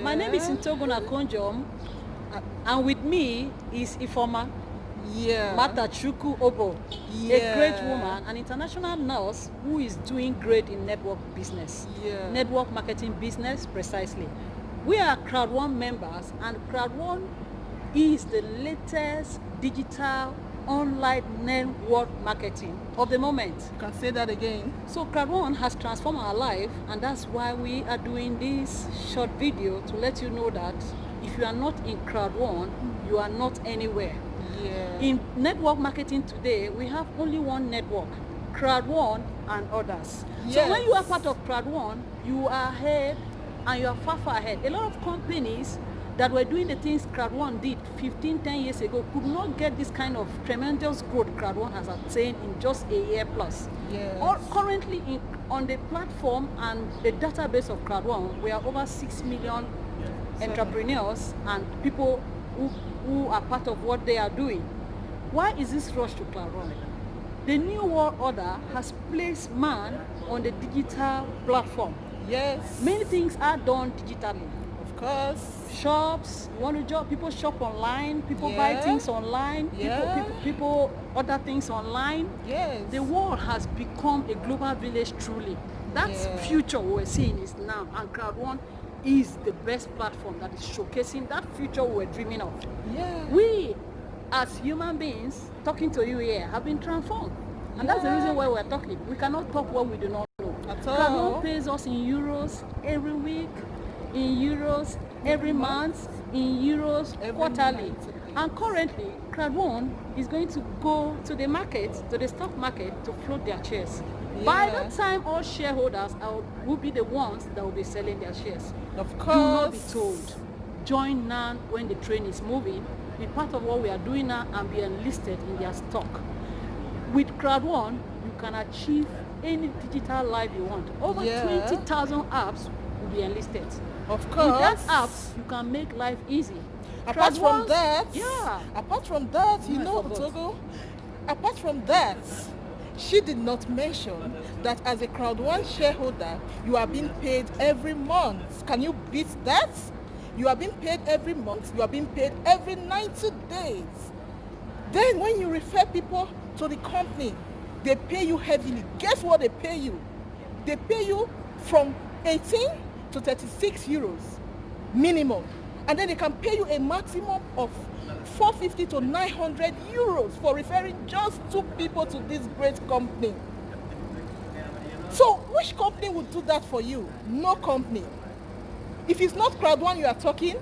My name is Ntogona Konjom, and with me is Ifoma Matachuku Obo, a great woman, an international nurse who is doing great in network business, network marketing business precisely. We are Crowd One members, and Crowd One is the latest digital online network marketing of the moment. You can say that again. So Crowd One has transformed our life, and that's why we are doing this short video to let you know that if you are not in Crowd One, you are not anywhere. In network marketing today, we have only one network, Crowd One and others. So when you are part of Crowd One, you are ahead and you are far ahead. A lot of companies that were doing the things Crowd One did 10 years ago could not get this kind of tremendous growth Crowd One has attained in just a year plus. Or currently on the platform and the database of Crowd One, we are over 6 million entrepreneurs and people who are part of what they are doing. Why is this rush to Crowd One? The New World Order has placed man on the digital platform. Many things are done digitally. Of course. Shops, you want to job, people shop online, people buy things online, people order things online. The world has become a global village truly. That future we're seeing is now, and Crowd One is the best platform that is showcasing that future we're dreaming of. We, as human beings, talking to you here, have been transformed. And that's the reason why we're talking. We cannot talk what we do not know. Crowd One pays us in euros every week, in euros every month, in euros quarterly. And currently, Crowd One is going to go to the market, to the stock market, to float their shares. By that time, all shareholders will be the ones that will be selling their shares. Of course. Do not be told. Join now when the train is moving. Be part of what we are doing now and be enlisted in their stock. With Crowd One, you can achieve any digital life you want. Over 20,000 apps will be enlisted. Of course. With that apps, you can make life easy. Apart from that, Togo, apart from that, she did not mention that as a Crowd One shareholder, you are being paid every month. Can you beat that? You are being paid every month. You are being paid every 90 days. Then when you refer people to the company, they pay you heavily. Guess what they pay you? They pay you from 18 to 36 euros minimum. And then they can pay you a maximum of 450 to 900 euros for referring just 2 people to this great company. So which company would do that for you? No company. If it's not Crowd One you are talking,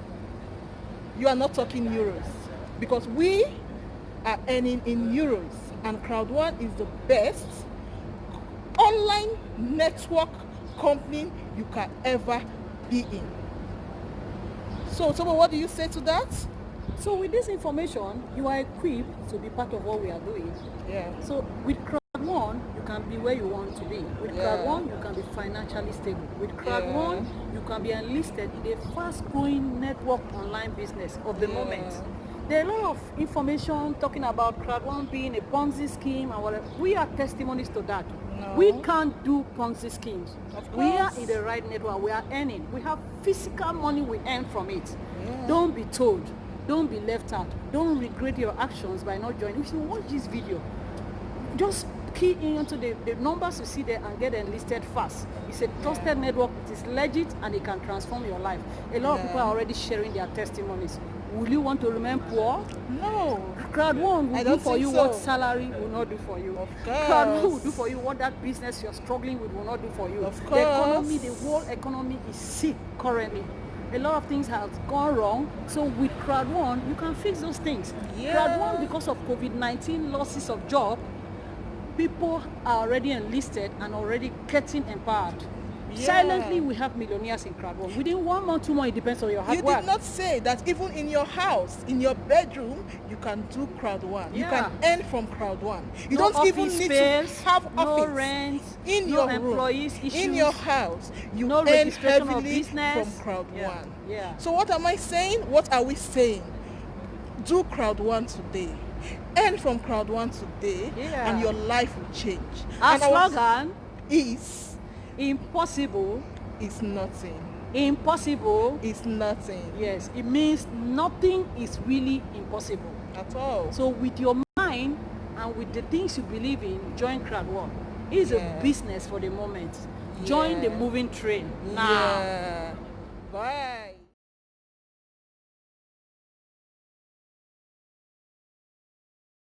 you are not talking euros. Because we are earning in euros. And Crowd One is the best online network company you can ever be in. So, Tobo, what do you say to that? So with this information, you are equipped to be part of what we are doing. So with Crowd One, you can be where you want to be. With Crowd One, you can be financially stable. With Crowd One, you can be enlisted in a fast-growing network online business of the moment. There are a lot of information talking about Crowd One being a Ponzi scheme and whatever. We are testimonies to that. We can't do Ponzi schemes. We are in the right network. We are earning. We have physical money we earn from it. Don't be told. Don't be left out. Don't regret your actions by not joining. If you watch this video, just key into the numbers you see there and get enlisted fast. It's a trusted network. It is legit and it can transform your life. A lot of people are already sharing their testimonies. Will you want to remain poor? No. Crowd One will do for you what salary will not do for you. Of course. Crowd One will do for you what that business you're struggling with will not do for you. Of course. The economy, the world economy is sick currently. A lot of things have gone wrong. So with Crowd One, you can fix those things. Crowd One, because of COVID-19 losses of job, people are already enlisted and already getting empowered. Silently, we have millionaires in Crowd One. Within 1 month, 2 months, it depends on your hard work. You did not say that even in your house, in your bedroom, you can do Crowd One. You can earn from Crowd One. You don't even need to have office, rent, in your employees room, issues, in your house. You no earn registration heavily of business from Crowd One. So what am I saying? What are we saying? Do Crowd One today. Earn from Crowd One today, and your life will change. Our slogan is impossible is nothing. Impossible. It's nothing Yes, it means nothing is really impossible. at all. So with your mind and with the things you believe in, join Crowd One. It's Yeah. a business for the moment. Join the Yeah. moving train now. Yeah. Bye.